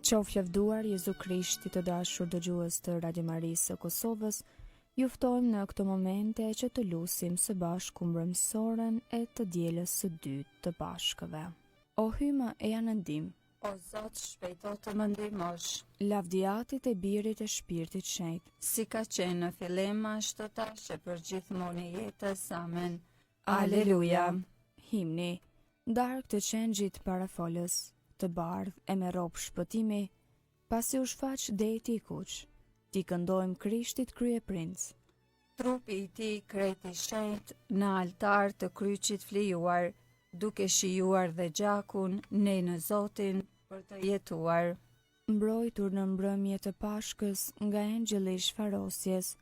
Qoftë lavdruar Jezu Krishti, të dashur dëgjues të Radio Marisë së Kosovës, ju ftojmë në këto momente që të lusim së bashku mbrëmësoren e të dielës së dytë të Pashkëve. O hymë e janë ndim, O Zot, shpejto të më ndihmosh. lavdiatit e Birit e Shpirtit Shenjtë, Si ka qenë në fillim, ashtu tash e për gjithmonë e jetës. Amen. Aleluja. Himni, darkë të qengjit para folës, të bardh e me ropë shpëtimi, pasi u shfaq deti i kuq, ti këndojmë Krishtit krye princ. Trupi i ti kreti shenjt në altar të kryqit flijuar, duke shijuar dhe gjakun ne në Zotin për të jetuar. Mbrojtur në mbrëmje të Pashkës nga engjëlli i shfarosjes,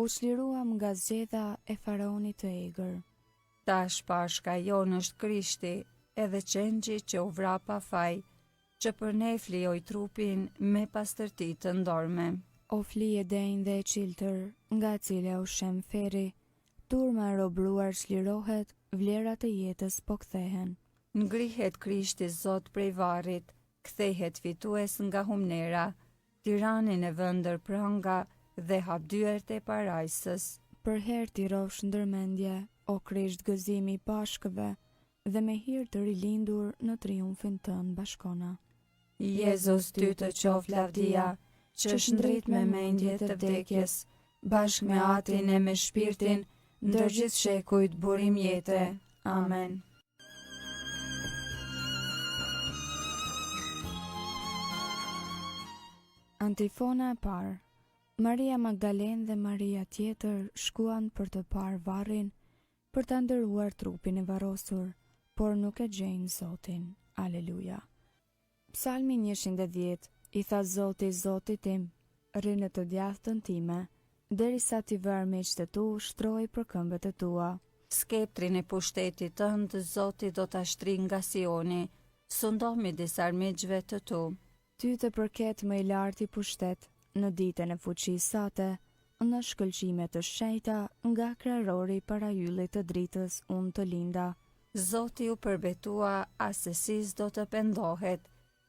u çliruam nga zgjedha e faraonit të egër. Tash Pashka jonë është Krishti, edhe qengji që u vra pa faj, që për ne flijoj trupin me pastërti të ndorme. O flije denjë dhe e qiltër, nga cila u shem feri, turma e robruar çlirohet, vlerat e jetës po kthehen. Ngrihet Krishti Zot prej varrit, kthehet fitues nga humnera, tiranin e vëndër pranga dhe hapdyert e parajsës. Për herë ti rofsh ndërmendje, o Krisht gëzimi i Pashkëve, dhe me hir të rilindur në triumfin tënd bashkona. Jezus ty të qof lavdia, që shndrit me mendje të vdekjes, bashkë me atin e me shpirtin, ndër gjithë shekujt burim jete. Amen. Antifona e parë. Maria Magdalen dhe Maria tjetër shkuan për të parë varrin, për ta ndëruar trupin e varrosur, por nuk e gjejnë Zotin. Aleluja. Psalmi 110. I tha Zoti Zotit tim, rri në të djathtën time, derisa ti vër miqtë tu, shtroj për këmbët e tua. Skeptrin e pushtetit tënd Zoti do ta shtri nga Sioni, sundo midis armiqve të tu. Ty të përket më i larti pushtet, në ditën e fuqisë sate, në shkëlqime të shenjta, nga krerori para yllit të dritës unë të linda. Zoti u përbetua, asesis do të pendohet,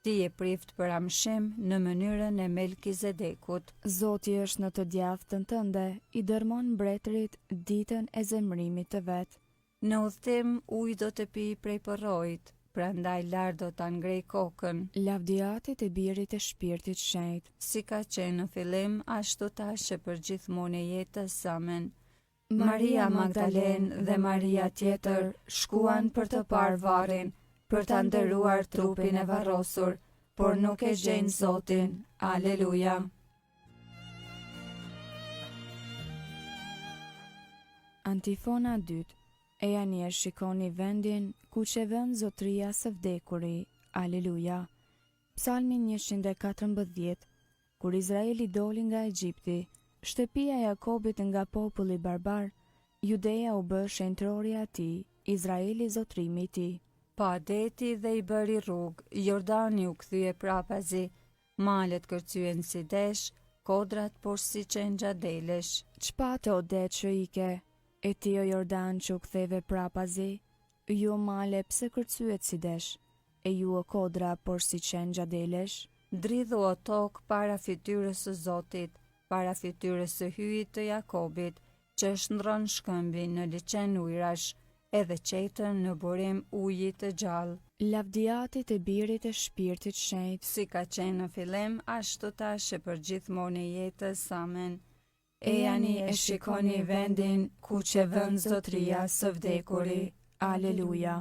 ti e prift për amshim në mënyrën e Melkizedekut. Zoti është në të djathtën tënde, i dërmon mbretërit ditën e zemrimit të vet. Në udhtim ujë do të pi prej përrojit, prandaj lar do ta ngrej kokën. Lavdiatit e Birit e Shpirtit Shenjtë, Si ka qenë në fillim, ashtu tash e për gjithmonë e jetës. Amen. Maria Magdalen dhe Maria tjetër shkuan për të parë varrin, për ta ndëruar trupin e varrosur, por nuk e gjejnë Zotin. Aleluja. Antifona 2. E janë e shikoni vendin ku që vën zotria së vdekuri. Aleluja. Psalmi 114. Kur Izraeli doli nga Egjipti, shtëpia e Jakobit nga populli barbar, Judeja u bë shenjtrori i tij, Izraeli zotrimi i tij. Pa deti dhe i bëri rrugë, Jordani u kthye prapazi, malet kërcyen si desh, kodrat por si qengja delesh. Çpate o det që ike, e ti o Jordan që u ktheve prapazi, ju o male pse kërcyet si desh, e ju o kodra por si qengja delesh. Dridhu o tokë para fytyrës së Zotit, para fytyrës së hyjit të Jakobit, që shndron shkëmbin në liçen ujrash, edhe qetën në burim ujit të gjallë. Lavdiatit e Birit e Shpirtit Shenjtë, Si ka qenë në fillim, ashtu tash e për gjithmonë e jetës. Amen. e jani e shikoni vendin ku që vën zotria së vdekuri. Aleluja.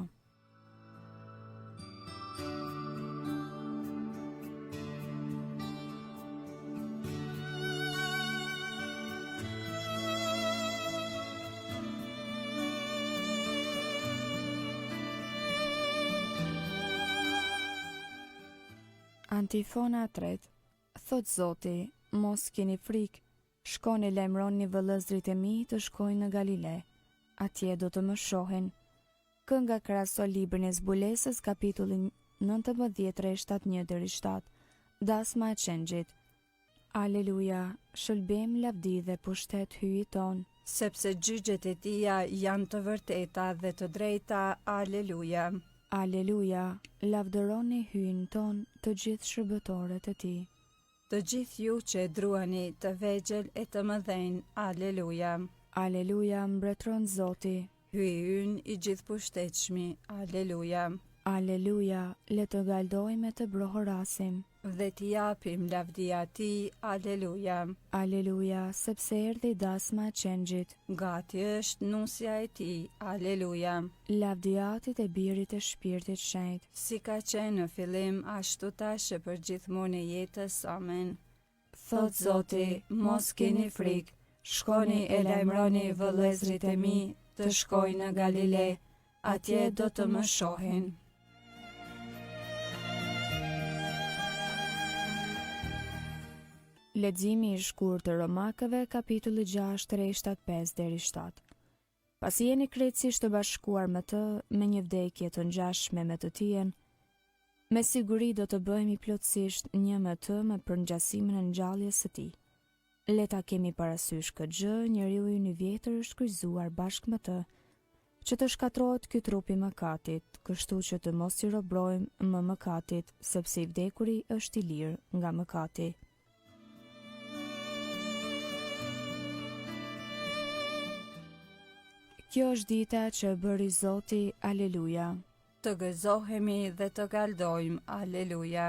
Antifona 3. Thot Zoti, mos keni frikë, shkoni lajmëroni vëllezërit e mi të shkojnë në Galile, atje do të më shohin. Kënga kraso librin e zbulesës, kapitullin 19, rresht 1-7, dasma e qengjit. Aleluja, shëlbem, lavdi dhe pushtet hyjit ton. Sepse gjyqjet e tia janë të vërteta dhe të drejta. Aleluja. Aleluja, lavdëroni hyn ton të gjithë shërbëtorët e tij. Të gjithë ju që e druani të vegjël e të mëdhenj, aleluja. Aleluja, mbretëron Zoti. Hyi ynë i gjithë pushtetshmi, aleluja. Aleluja, le të galdojmë e të brohorasim. Dhe t'i japim lavdia ti, aleluja. Aleluja, sepse erdhi dasma e qengjit. Gati është nusja e ti, aleluja. Lavdiatit e birit e shpirtit shenjt. Si ka qenë në fillim, ashtu tash e për gjithmonë e jetës, amen. Thot Zoti, mos keni frikë, shkoni e lajmëroni vëllezrit e mi të shkojnë në Galile, atje do të më shohin. Leximi i shkurtër të Romakëve, kapitulli 6, rreshtat 5 deri 7. Pasi jeni krejtësisht të bashkuar me të, me një vdekje të ngjashme me të tij, me siguri do të bëhemi plotësisht një me të me përngjasimin e ngjalljes së tij. Le ta kemi parasysh këtë gjë, njeriu i vjetër është kryqëzuar bashkë me të, që të shkatrohet ky trup i mëkatit, kështu që të mos i robrojmë më mëkatit, sepse i vdekuri është i lirë nga mëkati. Kjo është dita që bëri Zoti, aleluja. Të gëzohemi dhe të galdojmë, aleluja.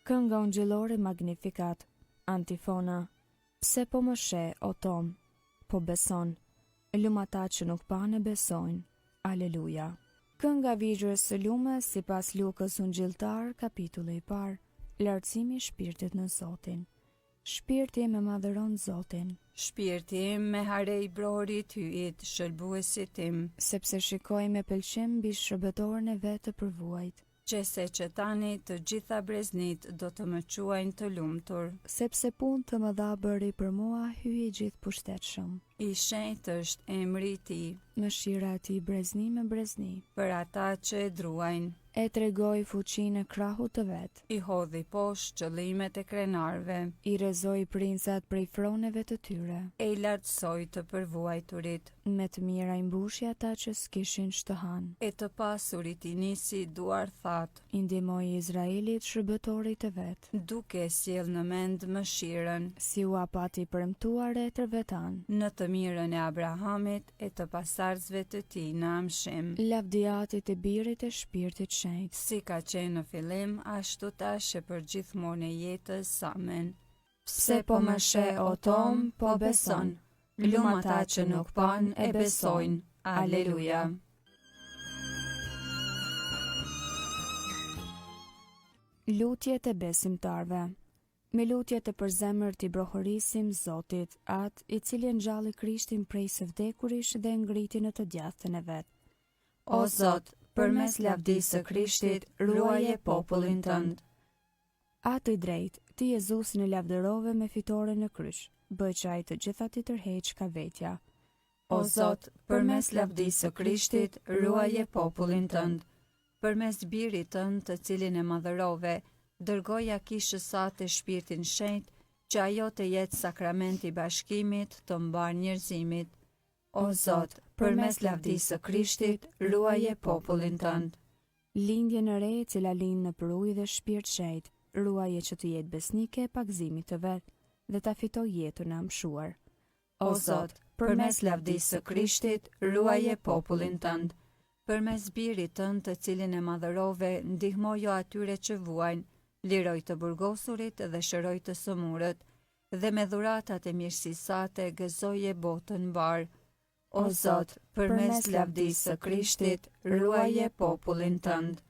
Kënga ungjëllore Magnificat, antifona. Pse po më she, o Tom, po beson, lum ata që nuk pan e besojnë, aleluja. Kënga vigjërës së lumës sipas Lukës ungjilltar, kapitulli i parë. Lartësimi i shpirtit në Zotin. Shpirti më madhëron Zotin. Shpirti im me harej brorit hyit, shëlbuesit tim. Sepse shikoj me pëlqim mbi shërbëtorën e vet të përvuajt. Qese që tani të gjitha breznit do të më quajnë të lumtur. Sepse punë të mëdha bëri për mua, hyi i gjithë pushtetshëm. I shenjtë është emri i tij. Mëshira e tij brezni me brezni. Për ata që e druajnë. E tregoi fuqinë e krahut të vet. I hodhi poshtë qëllimet e krenarve. I rrezoi princat prej froneve të tyre. E i lartësoi të përvuajturit. Me të mira i mbushi ata që s'kishin shtëhan. E të pasurit i nisi duar that. I ndihmoi Izraelit shërbëtorit të vet. Duke sjell në mend mëshirën. Si u apati premtuar e tërvetan. Në të mirën e Abrahamit e të pasardhësve të tij në amshim. Lavdiatit e birit e shpirtit shenjt. Si ka qenë në fillim, ashtu tash e për gjithmonë e jetës, amen. Pse po më she, o Tom, po beson, lum ata që nuk pan e besojnë, aleluja. Lutjet e besimtarve. Me lutjet e përzemërt i brohërisim Zotit, atë i cili ngjalli Krishtin prej së vdekurish dhe ngriti në të djathtën e vet. O Zot, përmes lavdisë së Krishtit, ruaje popullin tënd. Atë i drejt, ti Jezusin e lavdërove me fitore në kryq, bëj që ai të gjithat i tërheq ka vetja. O Zot, përmes lavdisë së Krishtit, ruaje popullin tënd. Përmes birit tënd të cilin e madhërove, dërgoja kishës sate shpirtin shenjt, që ajo të jetë sakramenti i bashkimit të mbar njerëzimit. O Zot, përmes lavdisë së Krishtit, ruaje popullin tënd. Lindje në re, e cila lind në ujë dhe shpirt shenjt, ruaje që të jetë besnike e pagëzimit të vet dhe ta fitoj jetën e amshuar. O Zot, përmes lavdisë së Krishtit, ruaje popullin tënd. Përmes birit tënd të cilin e madhërove, ndihmojo atyre që vuajnë, liroj të burgosurit dhe shëroj të sëmurët, dhe me dhuratat e mirësisë sate gëzoje botën mbar. O Zot, përmes lavdisë së Krishtit, ruaje popullin tënd.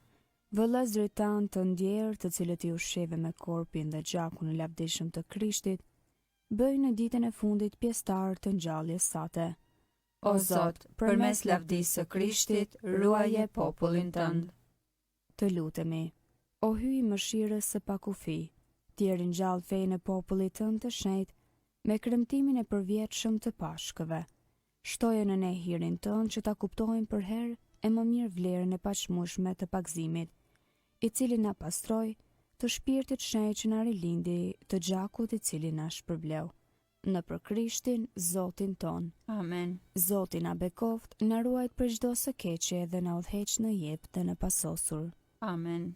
Vëllezërit tanë të ndjerë, të cilët i ushqeve me korpin dhe gjakun e lavdishëm të Krishtit, bëjnë në ditën e fundit pjesëtar të ngjalljes sate. O Zot, përmes lavdisë së Krishtit, ruaje popullin tënd. Të lutemi, o hyj i mëshirës së pakufi, ti ringjall fenë e popullit tënd të shenjt me kremtimin e përvjetshëm të Pashkëve. Shtoje në ne hirin tënd që ta kuptojmë për herë e më mirë vlerën e paqmueshme të pagëzimit, i cili na pastroi, të shpirtit shenjt që na rilindi, të gjakut i cili na shpërbleu. në për Krishtin, Zotin ton. Amen. Zoti na bekoft, na ruajt për çdo së keqe dhe na udhëheq në jep dhe në pasosur. Amen.